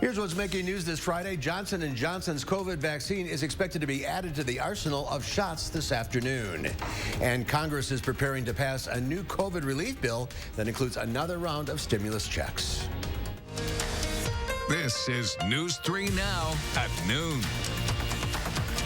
Here's what's making news this Friday. Johnson & Johnson's COVID vaccine is expected to be added to the arsenal of shots this afternoon. And Congress is preparing to pass a new COVID relief bill that includes another round of stimulus checks. This is News 3 Now at noon.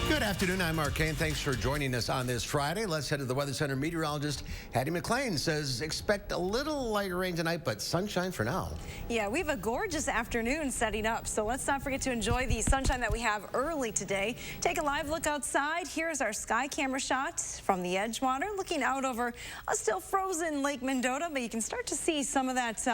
Good afternoon. I'm Mark Kane. Thanks for joining us on this Friday. Let's head to the Weather Center. Meteorologist Hattie McLean says expect a little light rain tonight, but sunshine for now. Yeah, we have a gorgeous afternoon setting up, so let's not forget to enjoy the sunshine that we have early today. Take a live look outside. Here's our sky camera shot from the Edgewater, looking out over a still frozen Lake Mendota, but you can start to see some of that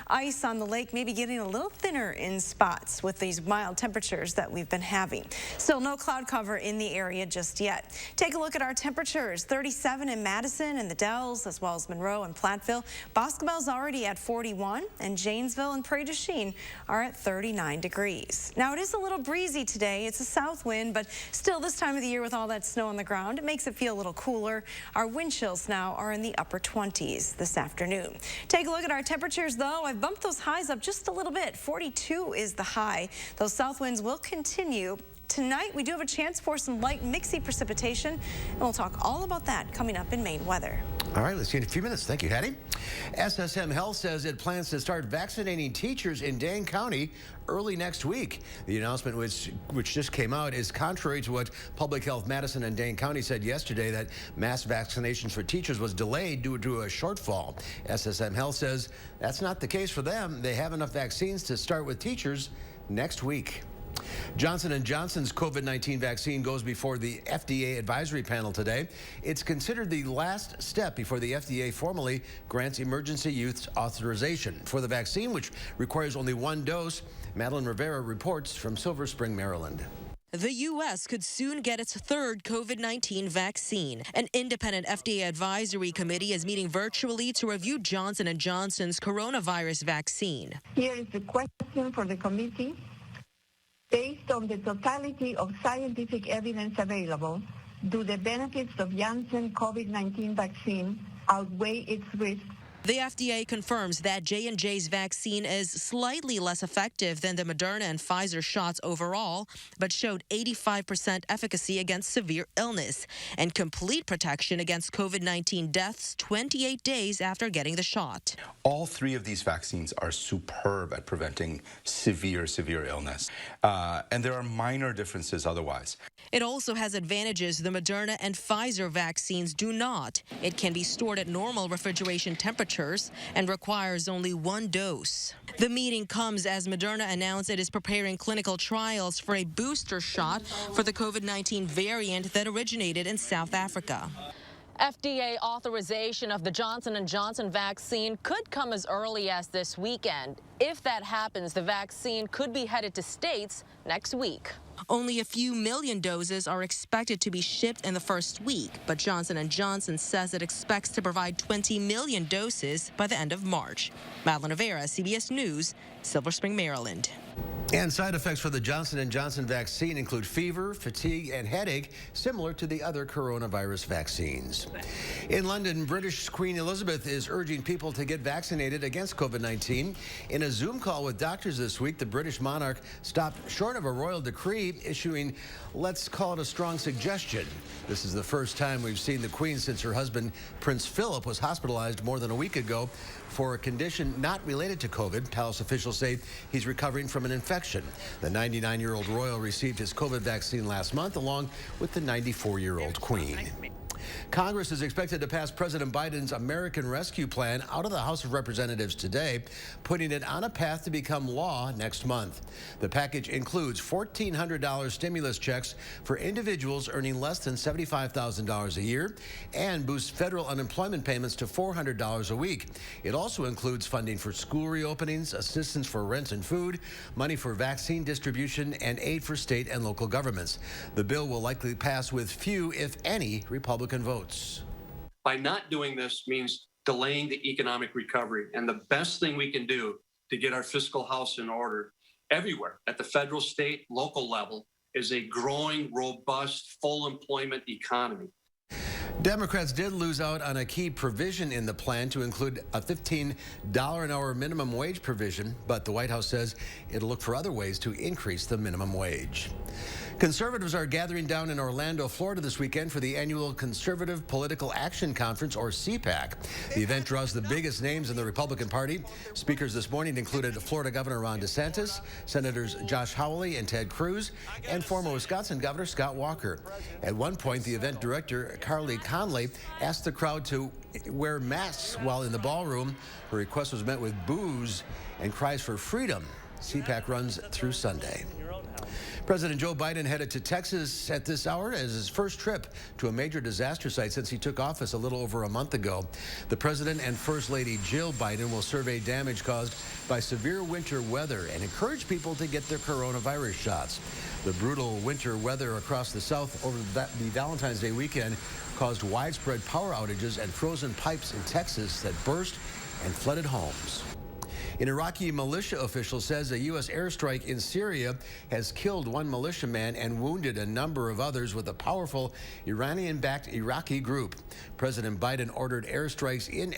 ice on the lake maybe getting a little thinner in spots with these mild temperatures that we've been having. Still no cloud cover in the area just yet. Take a look at our temperatures. 37 in Madison and the Dells, as well as Monroe and Platteville. Boscobel's already at 41, and Janesville and Prairie du Chien are at 39 degrees. Now, it is a little breezy today. It's a south wind, but still this time of the year with all that snow on the ground, it makes it feel a little cooler. Our wind chills now are in the upper 20s this afternoon. Take a look at our temperatures, though. I've bumped those highs up just a little bit. 42 is the high. Those south winds will continue. Tonight, we do have a chance for some light mixy precipitation, and we'll talk all about that coming up in Maine weather. All right, let's see in a few minutes. Thank you, Hattie. SSM Health says it plans to start vaccinating teachers in Dane County early next week. The announcement, which just came out, is contrary to what Public Health Madison and Dane County said yesterday, that mass vaccinations for teachers was delayed due to a shortfall. SSM Health says that's not the case for them. They have enough vaccines to start with teachers next week. Johnson & Johnson's COVID-19 vaccine goes before the FDA advisory panel today. It's considered the last step before the FDA formally grants emergency use authorization for the vaccine, which requires only one dose. Madeline Rivera reports from Silver Spring, Maryland. The U.S. could soon get its third COVID-19 vaccine. An independent FDA advisory committee is meeting virtually to review Johnson & Johnson's coronavirus vaccine. Here is the question for the committee. Based on the totality of scientific evidence available, do the benefits of Janssen COVID-19 vaccine outweigh its risks? The FDA confirms that J&J's vaccine is slightly less effective than the Moderna and Pfizer shots overall, but showed 85% efficacy against severe illness and complete protection against COVID-19 deaths 28 days after getting the shot. All three of these vaccines are superb at preventing severe illness, and there are minor differences otherwise. It also has advantages the Moderna and Pfizer vaccines do not. It can be stored at normal refrigeration temperatures and requires only one dose. The meeting comes as Moderna announced it is preparing clinical trials for a booster shot for the COVID-19 variant that originated in South Africa. FDA authorization of the Johnson & Johnson vaccine could come as early as this weekend. If that happens, the vaccine could be headed to states next week. Only a few million doses are expected to be shipped in the first week, but Johnson & Johnson says it expects to provide 20 million doses by the end of March. Madeline Rivera, CBS News, Silver Spring, Maryland. And side effects for the Johnson & Johnson vaccine include fever, fatigue, and headache, similar to the other coronavirus vaccines. In London, British Queen Elizabeth is urging people to get vaccinated against COVID-19. In a Zoom call with doctors this week, the British monarch stopped short of a royal decree, issuing, let's call it a strong suggestion. This is the first time we've seen the Queen since her husband, Prince Philip, was hospitalized more than a week ago for a condition not related to COVID. Palace officials say he's recovering from an infection. The 99-year-old royal received his COVID vaccine last month, along with the 94-year-old Queen. Congress is expected to pass President Biden's American Rescue Plan out of the House of Representatives today, putting it on a path to become law next month. The package includes $1,400 stimulus checks for individuals earning less than $75,000 a year and boosts federal unemployment payments to $400 a week. It also includes funding for school reopenings, assistance for rent and food, money for vaccine distribution, and aid for state and local governments. The bill will likely pass with few, if any, Republican votes. By not doing this means delaying the economic recovery. And the best thing we can do to get our fiscal house in order everywhere at the federal, state, local level is a growing, robust, full employment economy. Democrats did lose out on a key provision in the plan to include a $15 an hour minimum wage provision, but the White House says it'll look for other ways to increase the minimum wage. Conservatives are gathering down in Orlando, Florida this weekend for the annual Conservative Political Action Conference, or CPAC. The event draws the biggest names in the Republican Party. Speakers this morning included Florida Governor Ron DeSantis, Senators Josh Hawley and Ted Cruz, and former Wisconsin Governor Scott Walker. At one point, the event director, Carly Conley, asked the crowd to wear masks while in the ballroom. Her request was met with boos and cries for freedom. CPAC runs through Sunday. President Joe Biden headed to Texas at this hour as his first trip to a major disaster site since he took office a little over a month ago. The president and First Lady Jill Biden will survey damage caused by severe winter weather and encourage people to get their coronavirus shots. The brutal winter weather across the South over the Valentine's Day weekend caused widespread power outages and frozen pipes in Texas that burst and flooded homes. An Iraqi militia official says a U.S. airstrike in Syria has killed one militiaman and wounded a number of others with a powerful Iranian-backed Iraqi group. President Biden ordered airstrikes in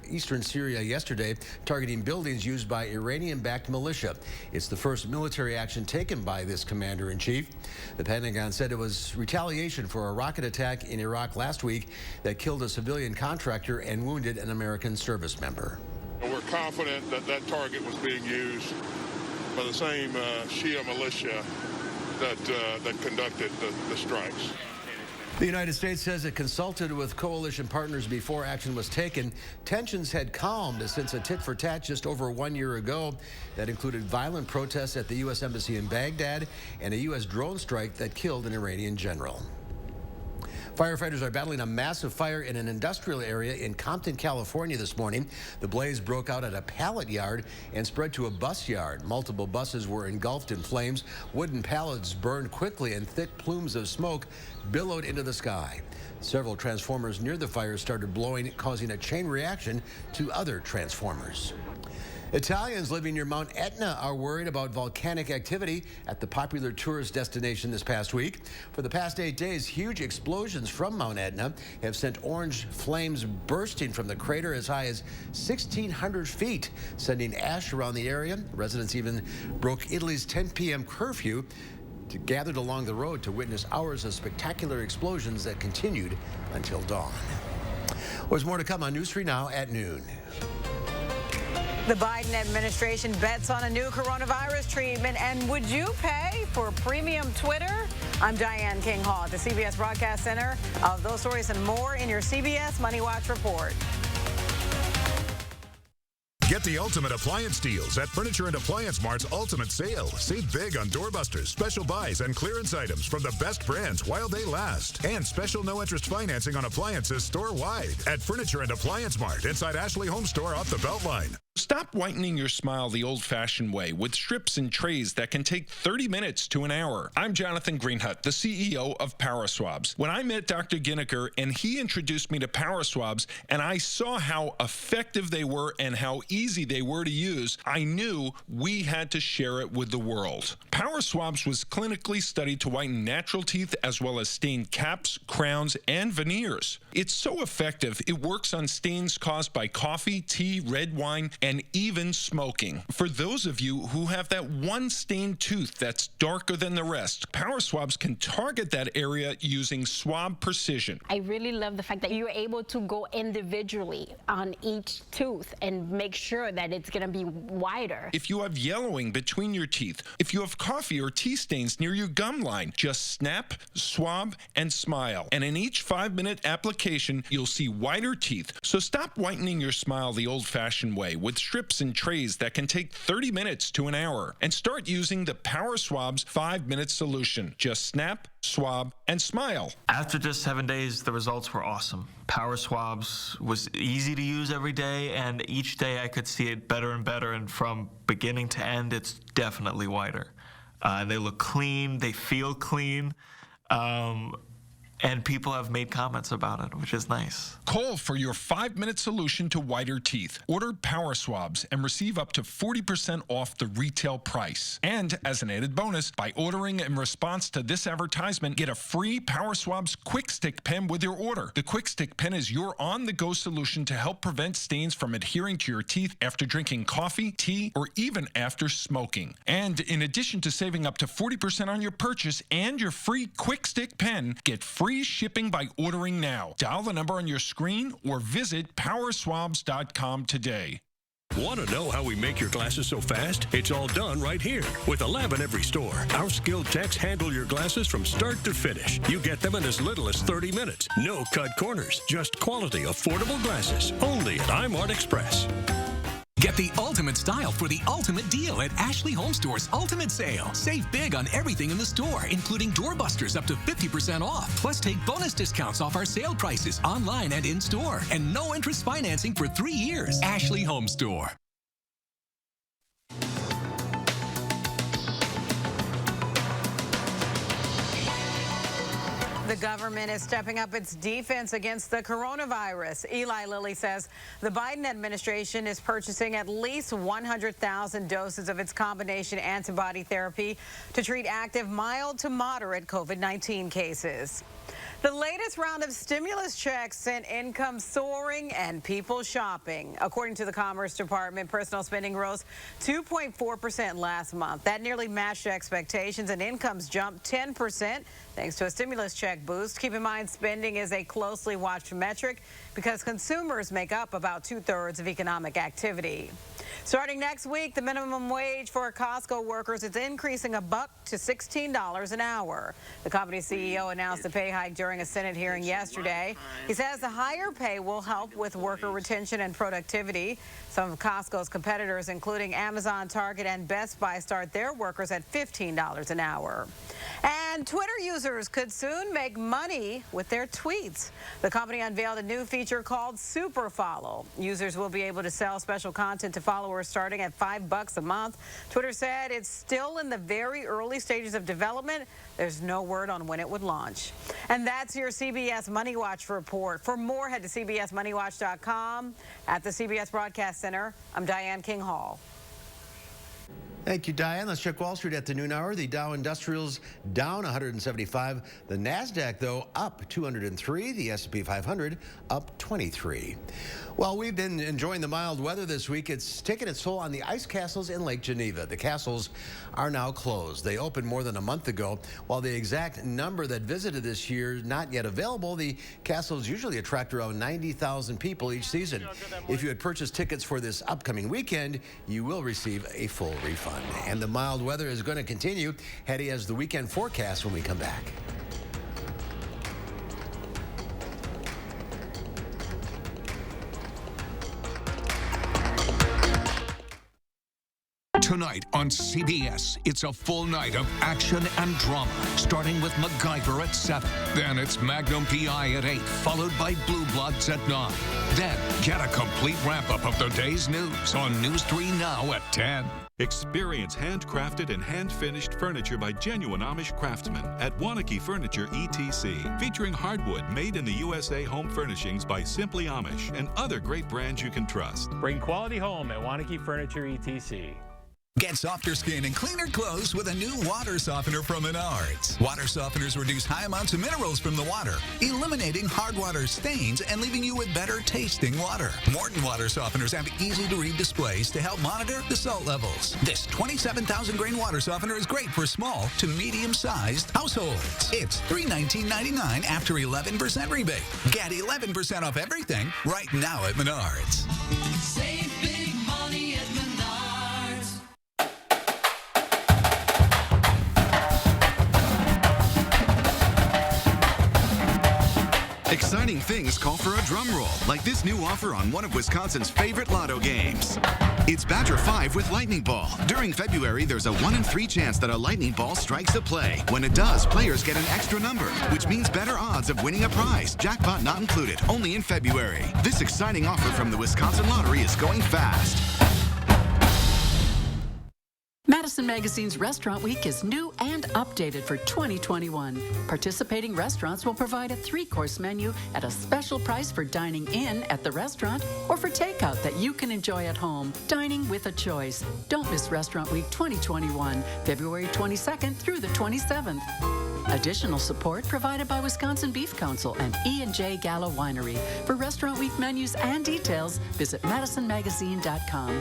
eastern Syria yesterday, targeting buildings used by Iranian-backed militia. It's the first military action taken by this commander-in-chief. The Pentagon said it was retaliation for a rocket attack in Iraq last week that killed a civilian contractor and wounded an American service member. We're confident that that target was being used by the same Shia militia that conducted the strikes. The United States says it consulted with coalition partners before action was taken. Tensions had calmed since a tit-for-tat just over 1 year ago. That included violent protests at the U.S. Embassy in Baghdad and a U.S. drone strike that killed an Iranian general. Firefighters are battling a massive fire in an industrial area in Compton, California this morning. The blaze broke out at a pallet yard and spread to a bus yard. Multiple buses were engulfed in flames. Wooden pallets burned quickly and thick plumes of smoke billowed into the sky. Several transformers near the fire started blowing, causing a chain reaction to other transformers. Italians living near Mount Etna are worried about volcanic activity at the popular tourist destination this past week. For the past 8 days, huge explosions from Mount Etna have sent orange flames bursting from the crater as high as 1,600 feet, sending ash around the area. Residents even broke Italy's 10 p.m. curfew gathered along the road to witness hours of spectacular explosions that continued until dawn. There's more to come on News 3 Now at noon. The Biden administration bets on a new coronavirus treatment, and would you pay for premium Twitter? I'm Diane King Hall at the CBS Broadcast Center. Of those stories and more in your CBS Money Watch report. Get the ultimate appliance deals at Furniture and Appliance Mart's Ultimate Sale. Save big on doorbusters, special buys, and clearance items from the best brands while they last. And special no-interest financing on appliances store-wide at Furniture and Appliance Mart inside Ashley Home Store off the Beltline. Stop whitening your smile the old-fashioned way with strips and trays that can take 30 minutes to an hour. I'm Jonathan Greenhut, the CEO of PowerSwabs. When I met Dr. Ginniker and he introduced me to PowerSwabs and I saw how effective they were and how easy they were to use, I knew we had to share it with the world. PowerSwabs was clinically studied to whiten natural teeth as well as stain caps, crowns, and veneers. It's so effective, it works on stains caused by coffee, tea, red wine, and even smoking. For those of you who have that one stained tooth that's darker than the rest, PowerSwabs can target that area using swab precision. I really love the fact that you're able to go individually on each tooth and make sure that it's going to be wider. If you have yellowing between your teeth, if you have coffee or tea stains near your gum line, just snap, swab, and smile. And in each 5-minute application, you'll see whiter teeth. So stop whitening your smile the old-fashioned way with strips and trays that can take 30 minutes to an hour, and start using the PowerSwabs 5-minute solution. Just snap, swab, and smile. After just 7 days, the results were awesome. PowerSwabs was easy to use every day, and each day I could see it better and better, and from beginning to end, it's definitely whiter. They look clean, they feel clean. and people have made comments about it, which is nice. Call for your 5-minute solution to whiter teeth. Order Power Swabs and receive up to 40% off the retail price. And as an added bonus, by ordering in response to this advertisement, get a free Power Swabs Quick Stick pen with your order. The Quick Stick pen is your on-the-go solution to help prevent stains from adhering to your teeth after drinking coffee, tea, or even after smoking. And in addition to saving up to 40% on your purchase and your free Quick Stick pen, get free shipping by ordering now. Dial the number on your screen or visit powerswabs.com today. Want to know how we make your glasses so fast? It's all done right here. With a lab in every store, our skilled techs handle your glasses from start to finish. You get them in as little as 30 minutes. No cut corners, just quality, affordable glasses. Only at iMart Express. Get the ultimate style for the ultimate deal at Ashley Home Store's Ultimate Sale. Save big on everything in the store, including doorbusters up to 50% off. Plus, take bonus discounts off our sale prices online and in-store. And no interest financing for 3 years. Ashley Home Store. The government is stepping up its defense against the coronavirus. Eli Lilly says the Biden administration is purchasing at least 100,000 doses of its combination antibody therapy to treat active mild to moderate COVID-19 cases. The latest round of stimulus checks sent income soaring and people shopping. According to the Commerce Department, personal spending rose 2.4% last month. That nearly matched expectations, and incomes jumped 10% thanks to a stimulus check boost. Keep in mind, spending is a closely watched metric because consumers make up about 2/3 of economic activity. Starting next week, the minimum wage for Costco workers is increasing $1 to $16 an hour. The company's CEO announced the pay hike during a Senate hearing yesterday. He says the higher pay will help with worker retention and productivity. Some of Costco's competitors, including Amazon, Target, and Best Buy, start their workers at $15 an hour. And Twitter users could soon make money with their tweets. The company unveiled a new feature called Super Follow. Users will be able to sell special content to followers starting at $5 a month. Twitter said it's still in the very early stages of development. There's no word on when it would launch. And that's your CBS Money Watch report. For more, head to cbsmoneywatch.com. At the CBS Broadcast Center, I'm Diane King Hall. Thank you, Diane. Let's check Wall Street at the noon hour. The Dow Industrials down 175. The NASDAQ, though, up 203. The S&P 500 up 23. Well, we've been enjoying the mild weather this week. It's taken its toll on the ice castles in Lake Geneva. The castles are now closed. They opened more than a month ago. While the exact number that visited this year is not yet available, the castles usually attract around 90,000 people each season. If you had purchased tickets for this upcoming weekend, you will receive a full refund. And the mild weather is going to continue. Hetty has the weekend forecast when we come back. Tonight on CBS, it's a full night of action and drama, starting with MacGyver at 7. Then it's Magnum P.I. at 8, followed by Blue Bloods at 9. Then get a complete wrap-up of the day's news on News 3 Now at 10. Experience handcrafted and hand-finished furniture by genuine Amish craftsmen at Wanakee Furniture ETC, featuring hardwood made in the USA home furnishings by Simply Amish and other great brands you can trust. Bring quality home at Wanakee Furniture ETC. Get softer skin and cleaner clothes with a new water softener from Menards. Water softeners reduce high amounts of minerals from the water, eliminating hard water stains and leaving you with better tasting water. Morton water softeners have easy-to-read displays to help monitor the salt levels. This 27,000 grain water softener is great for small to medium-sized households. It's $319.99 after 11% rebate. Get 11% off everything right now at Menards. Save big money at Menards. Exciting things call for a drum roll, like this new offer on one of Wisconsin's favorite lotto games. It's Badger 5 with Lightning Ball. During February, there's a 1 in 3 chance that a lightning ball strikes a play. When it does, players get an extra number, which means better odds of winning a prize. Jackpot not included, only in February. This exciting offer from the Wisconsin Lottery is going fast. Madison Madison Magazine's Restaurant Week is new and updated for 2021. Participating restaurants will provide a 3-course menu at a special price for dining in at the restaurant or for takeout that you can enjoy at home. Dining with a choice. Don't miss Restaurant Week 2021, February 22nd through the 27th. Additional support provided by Wisconsin Beef Council and E&J Gallo Winery. For Restaurant Week menus and details, visit MadisonMagazine.com.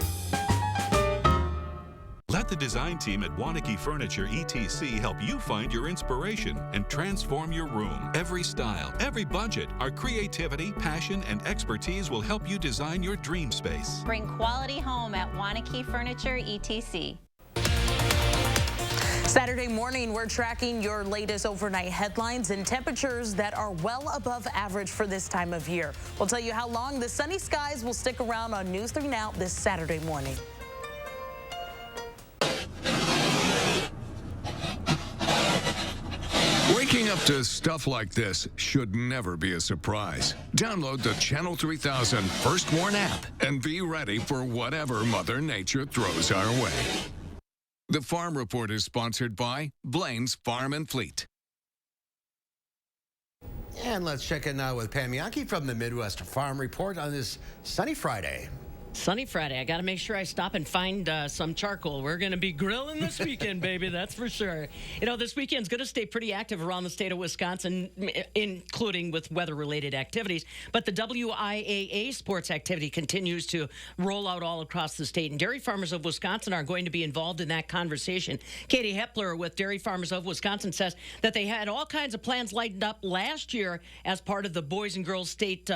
Let the design team at Wanakee Furniture ETC help you find your inspiration and transform your room. Every style, every budget, our creativity, passion, and expertise will help you design your dream space. Bring quality home at Wanakee Furniture ETC. Saturday morning, we're tracking your latest overnight headlines and temperatures that are well above average for this time of year. We'll tell you how long the sunny skies will stick around on News 3 Now this Saturday morning. Waking up to stuff like this should never be a surprise. Download the Channel 3000 First Warn app and be ready for whatever Mother Nature throws our way. The Farm Report is sponsored by Blaine's Farm and Fleet. And let's check in now with Pam Yankee from the Midwest Farm Report on this sunny Friday. Sunny Friday. I got to make sure I stop and find some charcoal. We're going to be grilling this weekend, baby. That's for sure. You know, this weekend's going to stay pretty active around the state of Wisconsin, including with weather-related activities. But the WIAA sports activity continues to roll out all across the state. And dairy farmers of Wisconsin are going to be involved in that conversation. Katie Hepler with Dairy Farmers of Wisconsin says that they had all kinds of plans lined up last year as part of the boys and girls state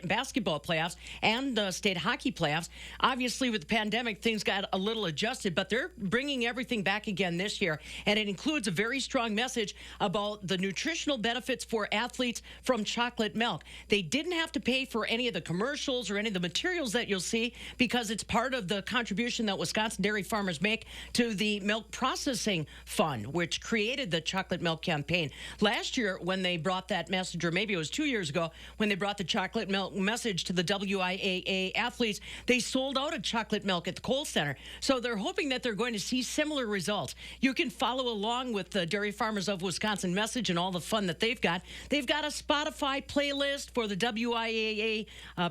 basketball playoffs and the state hockey playoffs. Obviously, with the pandemic, things got a little adjusted, but they're bringing everything back again this year, and it includes a very strong message about the nutritional benefits for athletes from chocolate milk. They didn't have to pay for any of the commercials or any of the materials that you'll see because it's part of the contribution that Wisconsin dairy farmers make to the Milk Processing Fund, which created the chocolate milk campaign. Last year, when they brought that message, or maybe it was 2 years ago, when they brought the chocolate milk message to the WIAA athletes, they sold out of chocolate milk at the Kohl Center. So they're hoping that they're going to see similar results. You can follow along with the Dairy Farmers of Wisconsin message and all the fun that they've got. They've got a Spotify playlist for the WIAA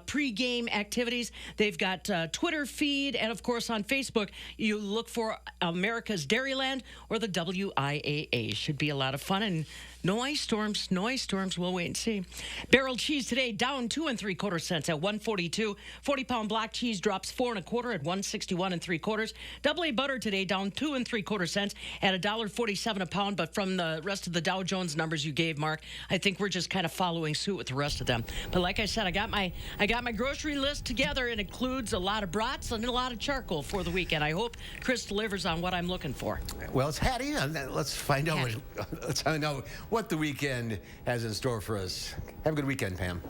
pregame activities. They've got a Twitter feed, and of course on Facebook, you look for America's Dairyland or the WIAA. Should be a lot of fun, and no ice storms. No ice storms. We'll wait and see. Barrel cheese today down 2 3/4 cents at $1.42. 40-pound block cheese drops 4 1/4 at $1.61 3/4. Double A butter today down 2 3/4 cents at $1.47 a pound. But from the rest of the Dow Jones numbers you gave, Mark, I think we're just kind of following suit with the rest of them. But like I said, I got my grocery list together. It includes a lot of brats and a lot of charcoal for the weekend. I hope Chris delivers on what I'm looking for. Well, it's Hattie. Let's find out. Let's find out what the weekend has in store for us. Have a good weekend, Pam.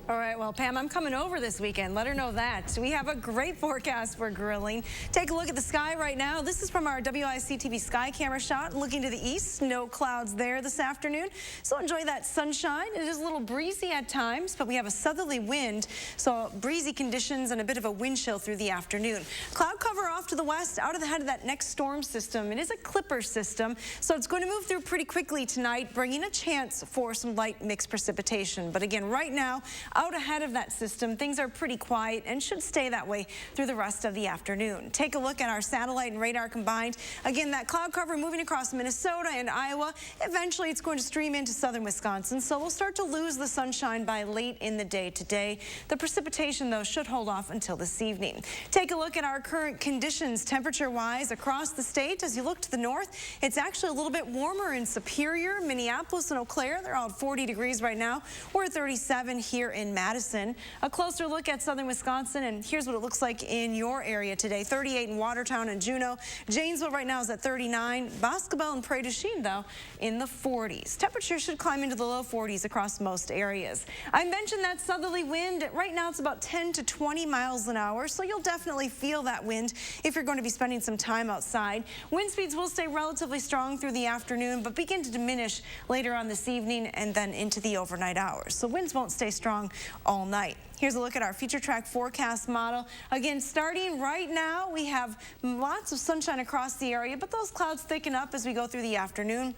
All right, well, Pam, I'm coming over this weekend. Let her know that. We have a great forecast for grilling. Take a look at the sky right now. This is from our WIC-TV sky camera shot. Looking to the east, no clouds there this afternoon. So enjoy that sunshine. It is a little breezy at times, but we have a southerly wind, so breezy conditions and a bit of a wind chill through the afternoon. Cloud cover off to the west, out of the head of that next storm system. It is a clipper system, so it's going to move through pretty quickly tonight, bringing a chance for some light mixed precipitation. But again, right now, out ahead of that system, things are pretty quiet and should stay that way through the rest of the afternoon. Take a look at our satellite and radar combined. Again, that cloud cover moving across Minnesota and Iowa. Eventually, it's going to stream into southern Wisconsin, so we'll start to lose the sunshine by late in the day today. The precipitation, though, should hold off until this evening. Take a look at our current conditions temperature-wise across the state. As you look to the north, it's actually a little bit warmer in Superior, Minneapolis, and Eau Claire. They're all 40 degrees right now. We're at 37 here in Madison. A closer look at southern Wisconsin, and here's what it looks like in your area today. 38 in Watertown and Juneau. Janesville right now is at 39. Boscobel and Prairie du Chien, though, in the 40s. Temperatures should climb into the low 40s across most areas. I mentioned that southerly wind. Right now it's about 10 to 20 miles an hour, so you'll definitely feel that wind if you're going to be spending some time outside. Wind speeds will stay relatively strong through the afternoon, but begin to diminish later on this evening and then into the overnight hours. So winds won't stay strong all night. Here's a look at our future track forecast model. Again, starting right now, we have lots of sunshine across the area, but those clouds thicken up as we go through the afternoon.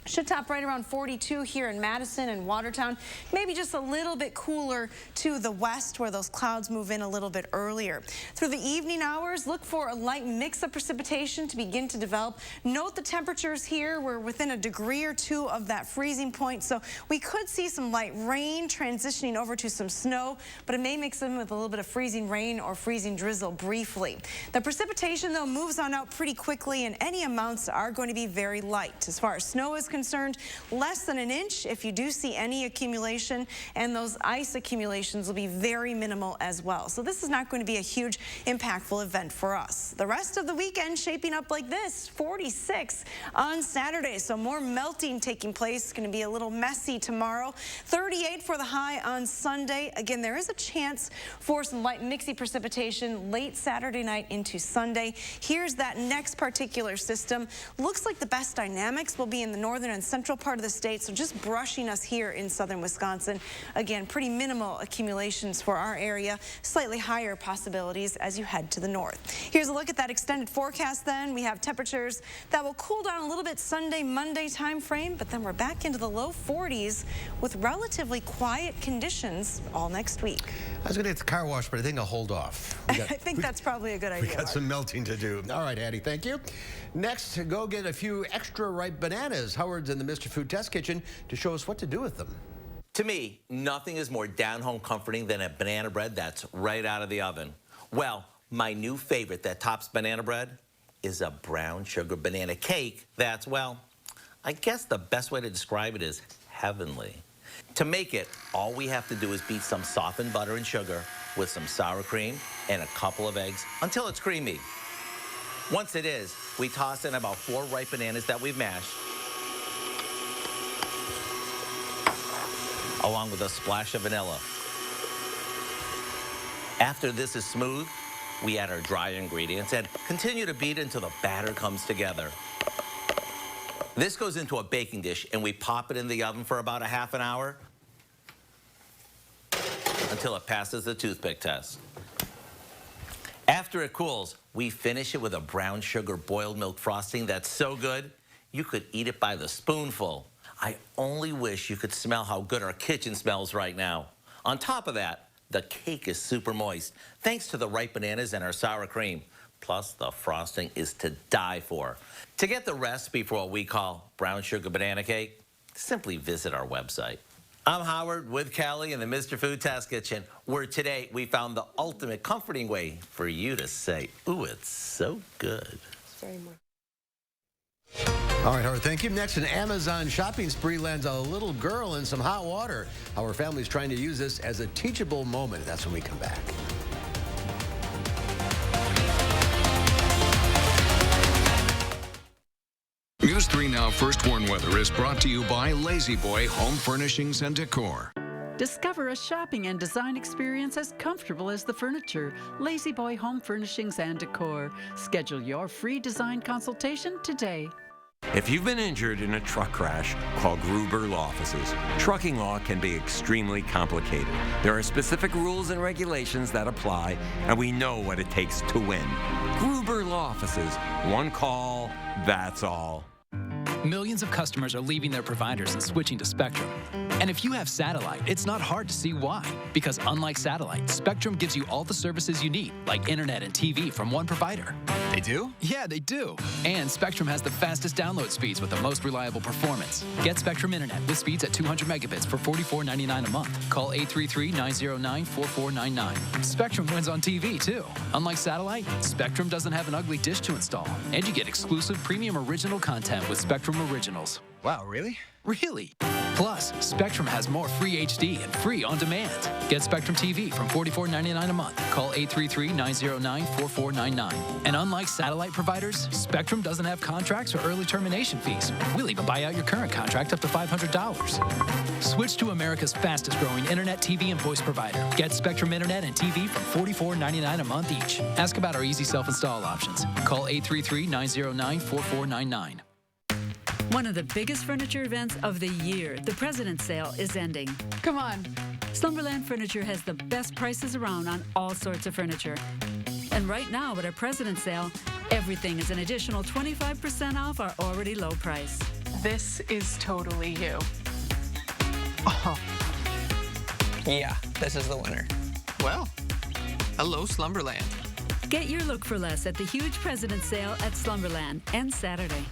Should top right around 42 here in Madison and Watertown. Maybe just a little bit cooler to the west where those clouds move in a little bit earlier. Through the evening hours, look for a light mix of precipitation to begin to develop. Note the temperatures here. We're within a degree or two of that freezing point, so we could see some light rain transitioning over to some snow, but it may mix in with a little bit of freezing rain or freezing drizzle briefly. The precipitation, though, moves on out pretty quickly, and any amounts are going to be very light. As far as snow is concerned, less than an inch if you do see any accumulation, and those ice accumulations will be very minimal as well. So this is not going to be a huge impactful event for us. The rest of the weekend shaping up like this: 46 on Saturday, so more melting taking place. It's going to be a little messy tomorrow. 38 for the high on Sunday. Again, there is a chance for some light mixy precipitation late Saturday night into Sunday. Here's that next particular system. Looks like the best dynamics will be in the northern and central part of the state, so just brushing us here in southern Wisconsin. Again, pretty minimal accumulations for our area, slightly higher possibilities as you head to the north. Here's a look at that extended forecast then. We have temperatures that will cool down a little bit Sunday, Monday time frame, but then we're back into the low 40s with relatively quiet conditions all next week. I was going to get the car wash, but I think I'll hold off. I think that's probably a good idea. We got some melting to do. All right, Addie, thank you. Next, go get a few extra ripe bananas. Howard's in the Mr. Food Test Kitchen to show us what to do with them. To me, nothing is more down-home comforting than a banana bread that's right out of the oven. Well, my new favorite that tops banana bread is a brown sugar banana cake that's, well, I guess the best way to describe it is heavenly. To make it, all we have to do is beat some softened butter and sugar with some sour cream and a couple of eggs until it's creamy. Once it is, we toss in about 4 ripe bananas that we've mashed, along with a splash of vanilla. After this is smooth, we add our dry ingredients and continue to beat until the batter comes together. This goes into a baking dish and we pop it in the oven for about a half an hour until it passes the toothpick test. After it cools, we finish it with a brown sugar boiled milk frosting that's so good, you could eat it by the spoonful. I only wish you could smell how good our kitchen smells right now. On top of that, the cake is super moist, thanks to the ripe bananas and our sour cream. Plus, the frosting is to die for. To get the recipe for what we call brown sugar banana cake, simply visit our website. I'm Howard with Kelly in the Mr. Food Test Kitchen, where today we found the ultimate comforting way for you to say, ooh, it's so good. All right, Howard, thank you. Next, an Amazon shopping spree lands a little girl in some hot water. Our family's trying to use this as a teachable moment. That's when we come back. News 3 Now First Warn Weather is brought to you by Lazy Boy Home Furnishings and Decor. Discover a shopping and design experience as comfortable as the furniture. Lazy Boy Home Furnishings and Decor. Schedule your free design consultation today. If you've been injured in a truck crash, call Gruber Law Offices. Trucking law can be extremely complicated. There are specific rules and regulations that apply, and we know what it takes to win. Gruber Law Offices. One call, that's all. Millions of customers are leaving their providers and switching to Spectrum. And if you have satellite, it's not hard to see why. Because unlike satellite, Spectrum gives you all the services you need, like internet and TV from one provider. They do? Yeah, they do. And Spectrum has the fastest download speeds with the most reliable performance. Get Spectrum Internet with speeds at 200 megabits for $44.99 a month. Call 833-909-4499. Spectrum wins on TV, too. Unlike satellite, Spectrum doesn't have an ugly dish to install. And you get exclusive premium original content with Spectrum Originals. Wow, really? Really. Plus, Spectrum has more free HD and free on demand. Get Spectrum TV from $44.99 a month. Call 833-909-4499. And unlike satellite providers, Spectrum doesn't have contracts or early termination fees. We'll even buy out your current contract up to $500. Switch to America's fastest growing internet, TV, and voice provider. Get Spectrum Internet and TV from $44.99 a month each. Ask about our easy self-install options. Call 833-909-4499. One of the biggest furniture events of the year, the President's Sale, is ending. Come on, Slumberland Furniture has the best prices around on all sorts of furniture. And right now at our President's Sale, everything is an additional 25% off our already low price. This is totally you. Oh. Yeah, this is the winner. Well, hello, Slumberland. Get your look for less at the huge President's Sale at Slumberland, ends Saturday.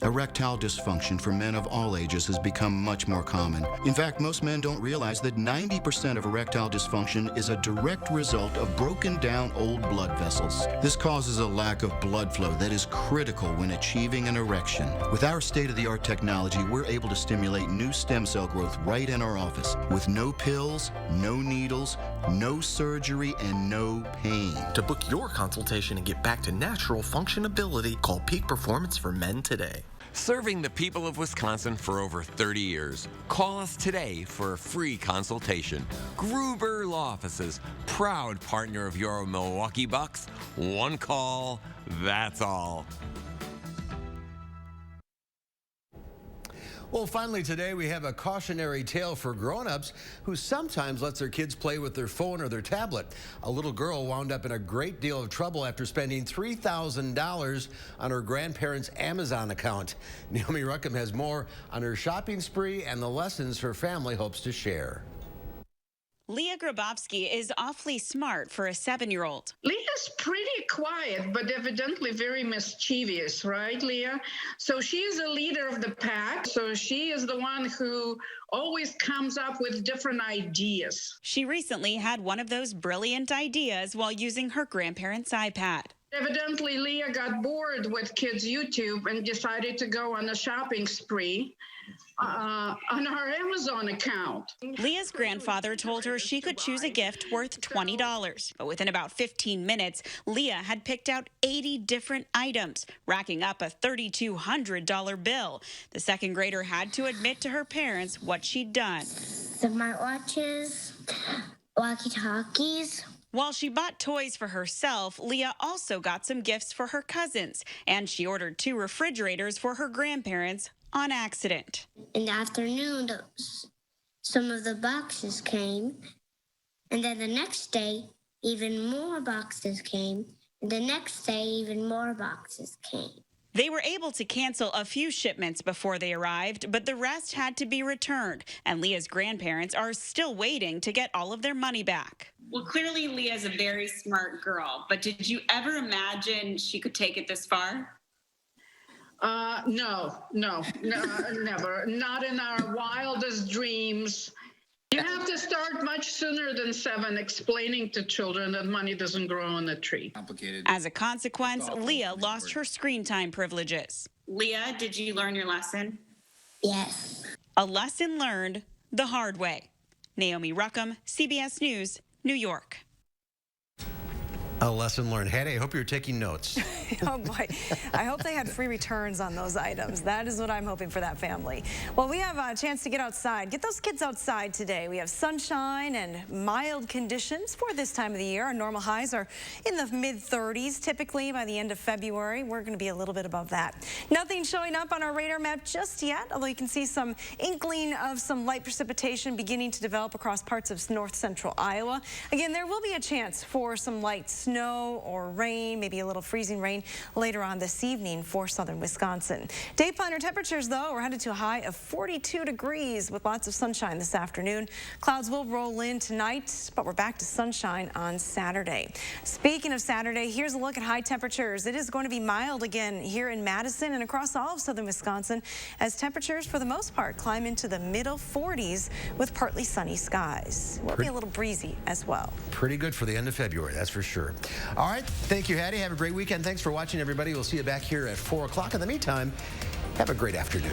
Erectile dysfunction for men of all ages has become much more common. In fact, most men don't realize that 90% of erectile dysfunction is a direct result of broken down old blood vessels. This causes a lack of blood flow that is critical when achieving an erection. With our state-of-the-art technology, we're able to stimulate new stem cell growth right in our office with no pills, no needles, no surgery, and no pain. To book your consultation and get back to natural functionability, call Peak Performance for Men today. Serving the people of Wisconsin for over 30 years. Call us today for a free consultation. Gruber Law Offices, proud partner of your Milwaukee Bucks. One call, that's all. Well, finally today we have a cautionary tale for grown-ups who sometimes lets their kids play with their phone or their tablet. A little girl wound up in a great deal of trouble after spending $3,000 on her grandparents' Amazon account. Naomi Ruckham has more on her shopping spree and the lessons her family hopes to share. Leah Grabowski is awfully smart for a 7-year-old. Leah's pretty quiet, but evidently very mischievous, right, Leah? So she is a leader of the pack. So she is the one who always comes up with different ideas. She recently had one of those brilliant ideas while using her grandparents' iPad. Evidently, Leah got bored with kids' YouTube and decided to go on a shopping spree on our Amazon account. Leah's grandfather told her she could choose a gift worth $20, but within about 15 minutes, Leah had picked out 80 different items, racking up a $3,200 bill. The second grader had to admit to her parents what she'd done. Smartwatches, walkie-talkies. While she bought toys for herself, Leah also got some gifts for her cousins, and she ordered 2 refrigerators for her grandparents on accident. In the afternoon, some of the boxes came, and then the next day, even more boxes came, and the next day, even more boxes came. They were able to cancel a few shipments before they arrived, but the rest had to be returned, and Leah's grandparents are still waiting to get all of their money back. Well, clearly Leah's a very smart girl, but did you ever imagine she could take it this far? No, never. Not in our wildest dreams. You have to start much sooner than 7 explaining to children that money doesn't grow on a tree. As a consequence, Leah lost her screen time privileges. Leah, did you learn your lesson? Yes. A lesson learned the hard way. Naomi Ruckham, CBS News, New York. A lesson learned. Hattie, I hope you're taking notes. Oh, boy. I hope they had free returns on those items. That is what I'm hoping for that family. Well, we have a chance to get outside. Get those kids outside today. We have sunshine and mild conditions for this time of the year. Our normal highs are in the mid-30s. Typically, by the end of February, we're going to be a little bit above that. Nothing showing up on our radar map just yet, although you can see some inkling of some light precipitation beginning to develop across parts of north central Iowa. Again, there will be a chance for some light snow or rain, maybe a little freezing rain later on this evening for southern Wisconsin. Day planner temperatures, though, we're headed to a high of 42 degrees with lots of sunshine this afternoon. Clouds will roll in tonight, but we're back to sunshine on Saturday. Speaking of Saturday, here's a look at high temperatures. It is going to be mild again here in Madison and across all of southern Wisconsin as temperatures, for the most part, climb into the middle 40s with partly sunny skies. It will be a little breezy as well. Pretty good for the end of February, that's for sure. All right. Thank you, Hattie. Have a great weekend. Thanks for watching, everybody. We'll see you back here at 4 o'clock. In the meantime, have a great afternoon.